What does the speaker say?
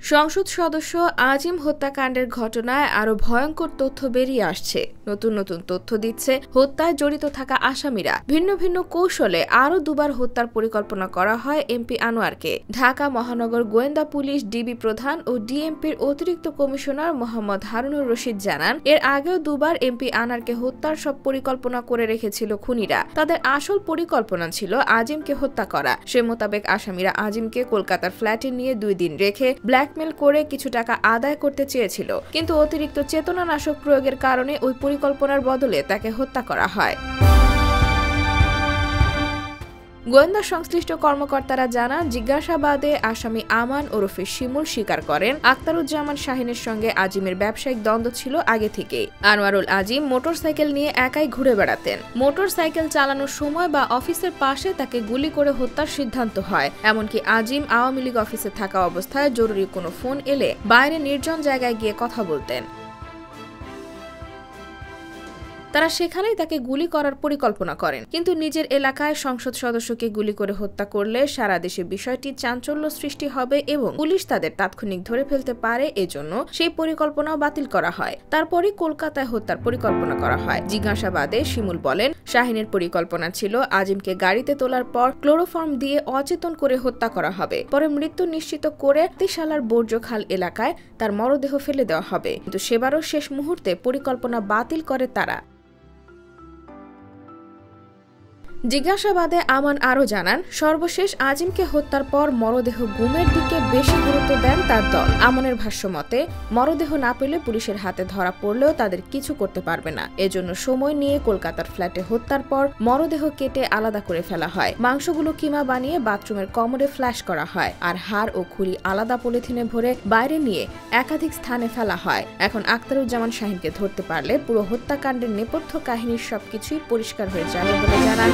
সংসদ সদস্য আজিম হত্যাকাণ্ডের ঘটনায় আরো ভয়ঙ্কর তথ্য বেরিয়ে আসছে। নতুন নতুন তথ্য দিচ্ছে হত্যায় জড়িত থাকা আসামিরা ভিন্ন ভিন্ন কৌশলে আরো দুবার হত্যার পরিকল্পনা করা হয় এমপি আনোয়ারকে। ঢাকা মহানগর গোয়েন্দা পুলিশ ডিবি প্রধান ও ডিএমপির অতিরিক্ত কমিশনার মোহাম্মদ হারুনুর রশিদ জানান, এর আগেও দুবার এমপি আনোয়ারকে হত্যার সব পরিকল্পনা করে রেখেছিল খুনিরা। তাদের আসল পরিকল্পনা ছিল আজিমকে হত্যা করা। সে মোতাবেক আসামিরা আজিমকে কলকাতার ফ্ল্যাটে নিয়ে 2 দিন রেখে ব্ল্যাকমেল করে কিছু টাকা আদায় করতে চেয়েছিল, কিন্তু অতিরিক্ত চেতনানাশক প্রয়োগের কারণে ওই পরিকল্পনার বদলে তাকে হত্যা করা হয়। গোয়েন্দা সংশ্লিষ্ট কর্মকর্তারা জানান, জিজ্ঞাসাবাদে আসামি আমান ওরফে শিমুল স্বীকার করেন আখতারুজ্জামান শাহিনের সঙ্গে আজিমের ব্যবসায়িক দ্বন্দ্ব ছিল আগে থেকেই। আনোয়ারুল আজিম মোটরসাইকেল নিয়ে একাই ঘুরে বেড়াতেন। মোটরসাইকেল চালানোর সময় বা অফিসের পাশে তাকে গুলি করে হত্যার সিদ্ধান্ত হয়। এমনকি আজিম আওয়ামী লীগ অফিসে থাকা অবস্থায় জরুরি কোনো ফোন এলে বাইরে নির্জন জায়গায় গিয়ে কথা বলতেন। তারা সেখানেই তাকে গুলি করার পরিকল্পনা করেন, কিন্তু নিজের এলাকায় সংসদ সদস্যকে গুলি করে হত্যা করলে সারা দেশে বিষয়টি চাঞ্চল্য সৃষ্টি হবে এবং পুলিশ তাদের তাৎক্ষণিক ধরে ফেলতে পারে। এজন্য সেই পরিকল্পনাও বাতিল করা হয়। তারপরই কলকাতায় হত্যার পরিকল্পনা করা হয়। জিজ্ঞাসাবাদে শিমুল বলেন, শাহিনের পরিকল্পনা ছিল আজিমকে গাড়িতে তোলার পর ক্লোরোফর্ম দিয়ে অচেতন করে হত্যা করা হবে। পরে মৃত্যু নিশ্চিত করে তিশালার বর্জ্যখাল এলাকায় তার মরদেহ ফেলে দেওয়া হবে, কিন্তু সেবারও শেষ মুহূর্তে পরিকল্পনা বাতিল করে তারা। জিজ্ঞাসাবাদে আমান আরও জানান, সর্বশেষ আজিমকে হত্যার পর মরদেহ গুমের দিকে বেশি গুরুত্ব দেন তার দল। আমানের ভাষ্য মতে, মরদেহ না পেলে পুলিশের হাতে ধরা পড়লেও তাদের কিছু করতে পারবে না। এজন্য সময় নিয়ে কলকাতার ফ্ল্যাটে হত্যার পর মরদেহ কেটে আলাদা করে ফেলা হয়। মাংসগুলো কিমা বানিয়ে বাথরুমের কমোডে ফ্ল্যাশ করা হয়, আর হাড় ও খুলি আলাদা পলিথিনে ভরে বাইরে নিয়ে একাধিক স্থানে ফেলা হয়। এখন আখতারুজ্জামান শাহিনকে ধরতে পারলে পুরো হত্যাকাণ্ডের নেপথ্য কাহিনীর সবকিছুই পরিষ্কার হয়ে যাবে বলে জানান।